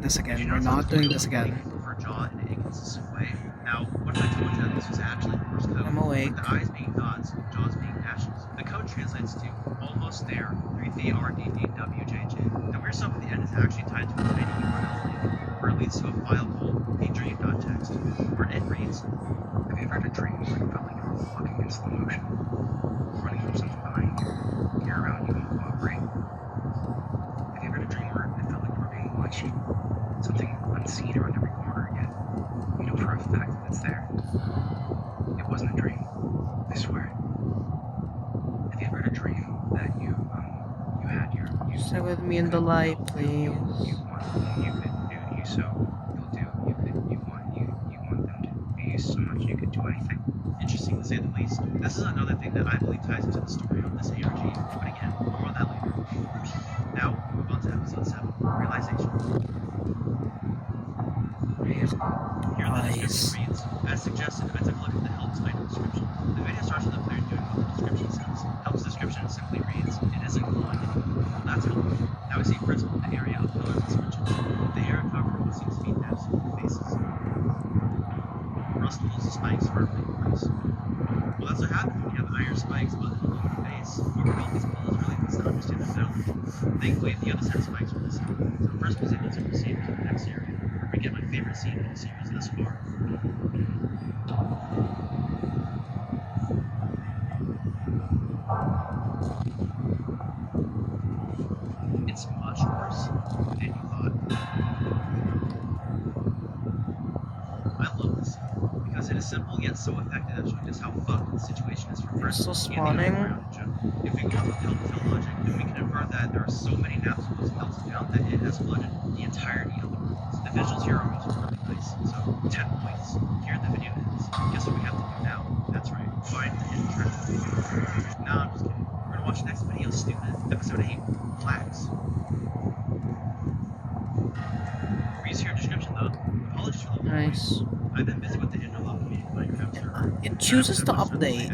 this again. We're not doing this again. For jaw in an inconsistent way. Now, what if I told you that this was actually the Morse code? I'm awake. With the eyes being dots, jaws being dashes. The code translates to almost there, 3VRDDWJJ. The weird stuff at the end is actually tied to a tiny URL link, where it leads to a file called adream.txt, where it reads, have you ever had a dream where you felt like you were walking in slow motion, running from something behind you, here around you and cooperate? Have you ever had a dream where it felt like you were being watched? Something unseen around every corner, yet you know for a fact that it's there. It wasn't a dream, I swear. Have you ever had a dream that you had your... Stay with me in the light, please. You could do you so you'll do you want them to be so much you could do anything. Interesting to say the least. This is another thing that I believe ties into the story of this ARG, but again, more on that later. Now, move on to episode 7, Realization. Here the description reads, as suggested, I took a look at the help's item description. The video starts with the player doing what the description says. Help's description simply reads, it isn't blinding. Well, that's helpful. Now we see principal in the area of pillars and switches. The area covered what seems to be nets with faces. Rust pulls the spikes firmly in place. Well, that's what happens when you have iron spikes but an aluminum base. Whoever built these pillars really needs to understand the metallurgy. Thankfully, the other set of spikes were the same. So first was able to proceed to the next area. We get my favorite scene in the series thus far. It's much worse than you thought. I love this scene because it is simple yet so effective at showing just how fucked the situation is for first. Still spawning. If we go with Helmfield logic, then we can infer that there are so many Napsulos melted down that it has flooded the entirety of the world. The visuals here are also really nice, so 10 points. Here the video ends. Guess what we have to do now? That's right, find the hidden treasure. Nah, I'm just kidding. We're gonna watch the next video, stupid. Episode 8, Flags. Reads your description though. Apologies for the long Nice. I've been busy with the interlock community Minecraft server. It chooses to update. I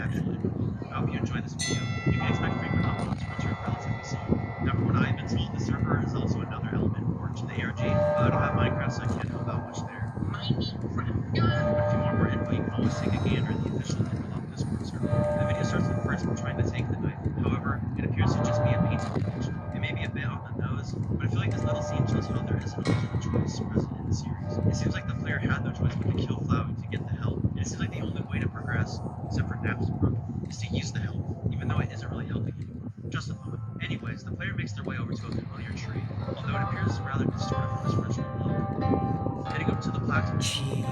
hope you enjoyed this video. You can expect frequent uploads to return relatively soon. Now, from what I've been told, the server is also another element important to the ARG, but I don't have Minecraft, so I can't help out much there. But if you want more info, you can always take a gander at the official Interlock Discord server. The video starts with Principal trying to take the knife. However, it appears to just be a painted image. It may be a bit on the nose, but I feel like this little scene shows how there is an alternate choice present in the series. It seems like the player had no choice but to kill Flowey to get the help, and it seems like the only way to progress, except for Napsbrook, is to use the help, even though it isn't really helping anymore. Just a thought. Anyways, the player makes their way over to a familiar tree, although it appears rather distorted from its original look. Heading up to the plaque, the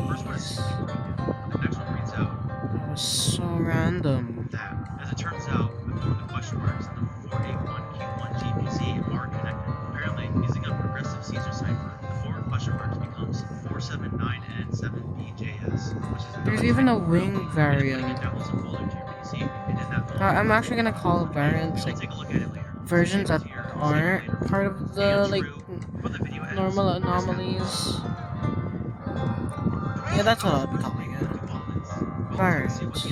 first one is simply broken, but the next one reads out, That was so random. that. As it turns out, with one of the question marks, the 481Q1 GPZ are connected. Apparently, using a progressive Caesar cipher, the forward question marks becomes 479N7BJS, which is There's even a wing variant. I'm actually gonna call it variants like versions that aren't part of the like normal anomalies. Yeah, that's what I'll be calling it. Variants. What was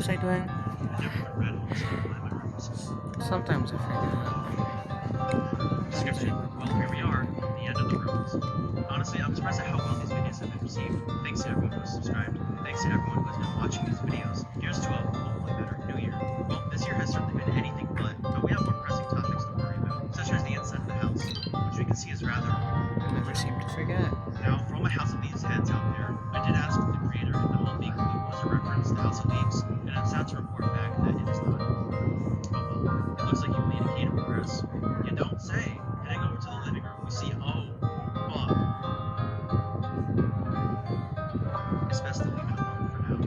I doing? Sometimes I forget. Description. Well, here we are, at the end of the ruins. Honestly, I'm surprised at how well these videos have been received. Thanks to everyone who's subscribed. Thanks to everyone who has been watching these videos. Here's to a hopefully better new year. Well, this year has certainly been anything but we have more pressing topics to worry about, such as the inside of the house, which we can see is rather old. I never seem to forget. Now, for all my House of Leaves heads out there, I did ask the creator if the whole thing was a reference to House of Leaves, and I'm sad to report back that it is not. Oh well, it looks like you've made a key to progress. You don't say. Heading over to the living room, we see, oh, fuck. It's best to leave it alone for now.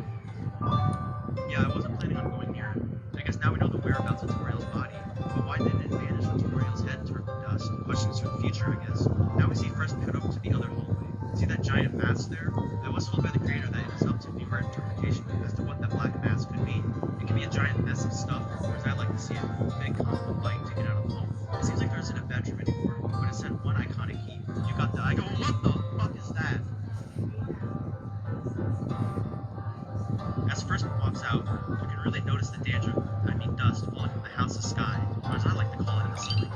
Yeah, I wasn't planning on going near it. I guess now we know the whereabouts of Toriel's body, but why didn't it vanish when Toriel's head turned to dust? Questions for the future, I guess. Now we see first pivot over to the other hallway. See that giant mask there? I was told by the creator that it is up to viewer interpretation as to what that black mask could mean. It could be a giant mess of stuff, or as I like to see it, a big conch of light taken out of the home. It seems like there isn't a bedroom anymore, but it said one iconic key. You got the... I go, what the fuck is that? As First walks out, you can really notice the dust falling from the house's sky, or as I like to call it, in the ceiling.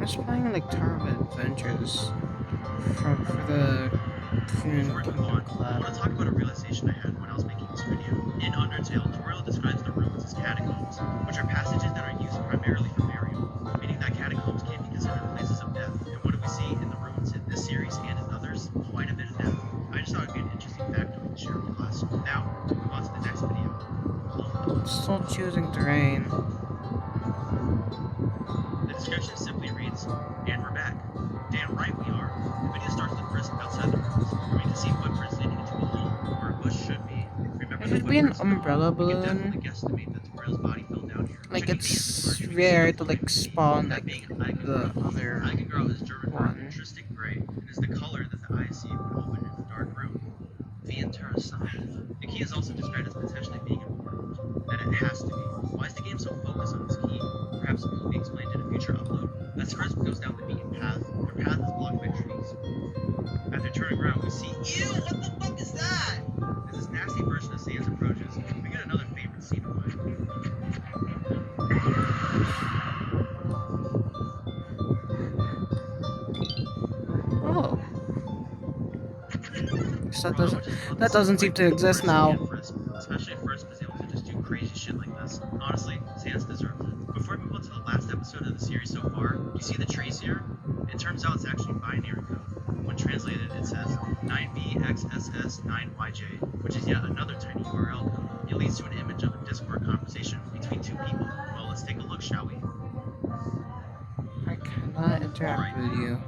was playing like Tower of Adventures for the Kingdom Before we move on, I collab. want to talk about a realization I had when I was making this video. In Undertale, Toriel describes the ruins as catacombs, which are passages that are used primarily for burial, meaning that catacombs can be considered places of death. And what do we see in the ruins in this series and in others? Quite a bit of death. I just thought it would be an interesting factoid to share with class. Now, to move on to the next video. Still choosing terrain. The description simply reads, and we're back. Damn right we are. The video starts with Frisk outside the ruins, where we can see footprints leading into a hole where a bush should be. Remember It the could be an footprints? umbrella We can balloon. definitely guesstimate that Toriel's body fell down here. Like Checking it's the rare to like answers, spawn that like being the Eichengrau. other Eichengrau is German for one. intrinsic gray, and is the color that the eye see when open in a dark room. The Interessant. The key is also described as potentially being important, that it has to be. Why is the game so focused on this key? Perhaps it will be explained in a future upload. As Frisk goes down the beaten path, their path is blocked by trees. After turning around, we see, ew, what the fuck is that? As this nasty version of Sans approaches, we get another favorite scene of mine. Oh. So that doesn't seem to exist now. Especially if Frisk was able to just do crazy shit like this. Honestly, Sans deserves it. Before we move on to the last episode of the series so far, you see the trees here? It turns out it's actually binary code. When translated, it says 9BXSS9YJ, which is yet another tiny URL code. It leads to an image of a Discord conversation between two people. Well, let's take a look, shall we? I cannot interact with you.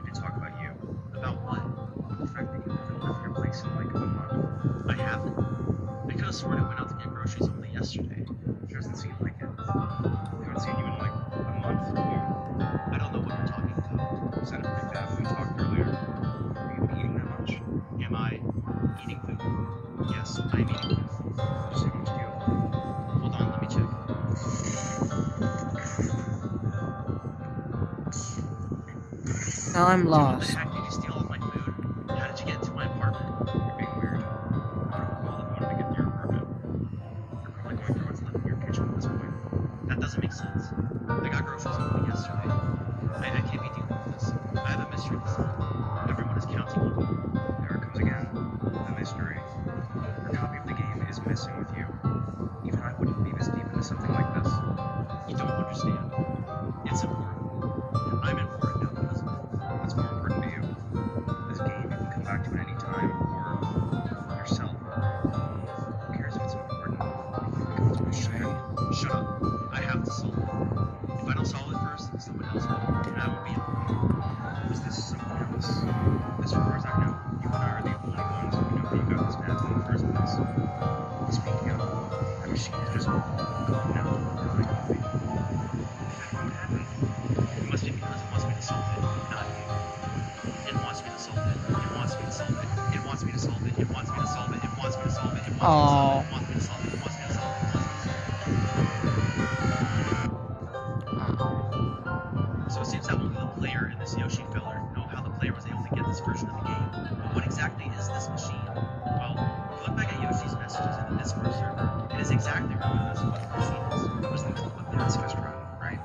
We can talk about you. About what? The fact that you haven't left your place in like a month. I haven't? I could have sworn I went out to get groceries only yesterday. It doesn't seem like it. I haven't seen you in like a month. I don't know what you're talking about. Was that a big bad when we talked earlier? Are you eating that much? Am I eating food? Yes, I'm eating food. Just how much do you? Hold on, let me check. Now I'm What lost. the heck? Did you steal all of my food? How did you get into my apartment? You're being weird. I don't recall if you wanted to get into your apartment. You're probably going through what's left in your kitchen at this point. That doesn't make sense. I got groceries only yesterday. I can't be dealing with this. I have a mystery this time. Everyone is counting on me. There it comes again. The mystery. Your copy of the game is missing with you. Even I wouldn't be this deep into something like this. You don't understand. It's important. I'm important now because of it. What's more important to you? This game you can come back to at any time, or yourself. Who cares if it's important? If it becomes important. Shut up. I have to solve it. If I don't solve it first, someone else will, and I won't be able to. Is this someone else? As far as I know, you and I are the only ones who know that you got this path in the first place. Speaking of, that machine is just gone now. My coffee. What happened? It must be because it wants me to solve it, not you. It wants me to solve it. It wants me to solve it. It wants me to solve it. It wants me to solve it. It wants me to solve it. It wants me to solve it. It wants me to solve it. It wants me to solve it. It wants me to solve it. So it seems that only the player in this Yoshi filler know how the player was able to get this version of the game. But what exactly is this machine? Well, if you look back at Yoshi's messages in the Discord server, it is exactly revealed as what the machine is. It was the middle of the pacifist run, right? I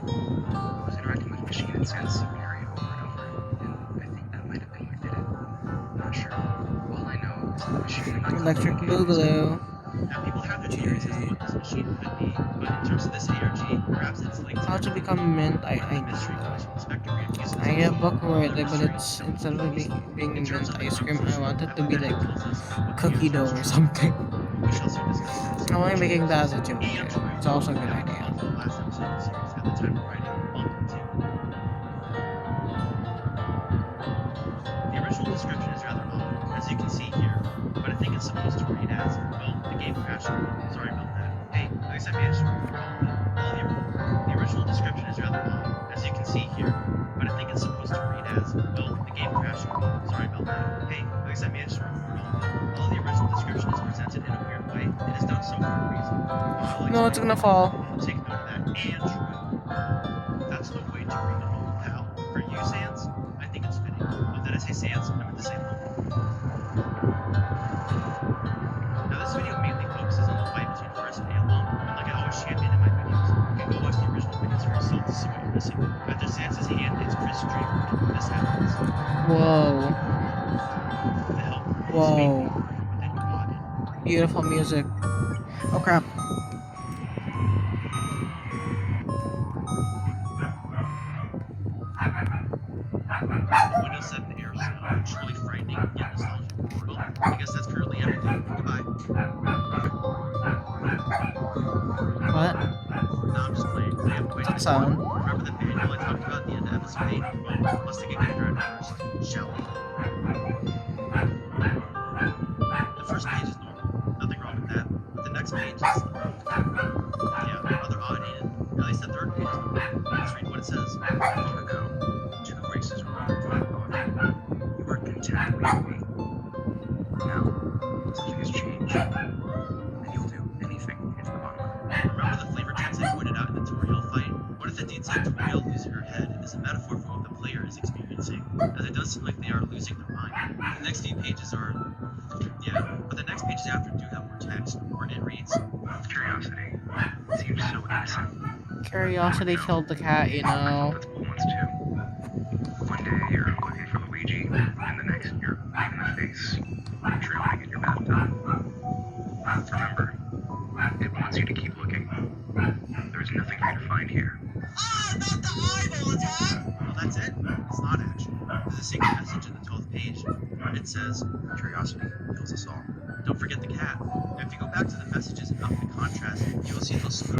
was interacting with the machine in Sans area over and over, and I think that might have been what did it. I'm not sure. All I know is that the machine Electric Boogaloo. Now people have their theories as to what this machine could be, but in terms of this ARG, perhaps it's linked to How to become mint? the mystery I which Inspector refuses I to get a solve. book where Another it, but mystery it's is instead of being in terms mint of the ice cream, I want it to be like tells us about what cookie dough or is. something. We shall soon discover this. I'm only making that as a joke. And Too. It's also a good now idea. on to the last episode of the series at the time of writing, Bump 2. The original description is rather odd, as you can see here, but I think it's supposed to read as, well, the game crashed. Sorry about that. Hey, at least I managed to remember all of it. The original description is rather odd, as you can see here, but I think it's supposed to read as, well, the game crashed. Sorry about that. Hey, at least I managed to remember all of it. Although the original description is presented in a weird way, it is done so for a reason. No, it's gonna fall. Take note of that, and true. That's the way to read it all. Now, for you, Sans, I think it's fitting. Oh, did I say Sans? I meant to say Lump. Now, this video mainly focuses on the fight between Frisk and Lump, and like I always champion in my videos, you can go watch the original videos for yourself to see what you're missing. After Sans' this dream, this happens. Whoa. The helper is Whoa. being within your body. Beautiful music. Oh crap. Windows 7 Air is truly frightening yet nostalgic portal. I guess that's currently everything. Goodbye. What? No, I'm just playing. I have What's that sound? Remember the manual I talked about at the end of episode 8? Well, let's take a gander at it first, shall we? The first page is normal. Nothing wrong with that. But the next page is rather odd-aided. At least the third page is normal. Let's read what it says. Long ago, 2 races were on the boat. You were content with me. Now, something has changed. And you'll do anything to get to the bottom of it. Remember the flavor text I pointed out in the Toriel fight? What if the deeds like Toriel losing her head is a metaphor for what the player is experiencing? As it does seem like they are losing their mind. The next few pages are... but the next pages after do have more text, where it reads... Curiosity seems so innocent. Curiosity killed the cat, you know. That's what wants to. One day you're looking for Luigi, and the next you're leaving the face, drowning in your bathtub. Remember, it wants you to keep looking. There's nothing for you to find here. Ah, not the eyeball attack! Well, that's it. It's not actually. There's a secret message in the 12th page. It says, curiosity kills us all. Don't forget the cat. If you go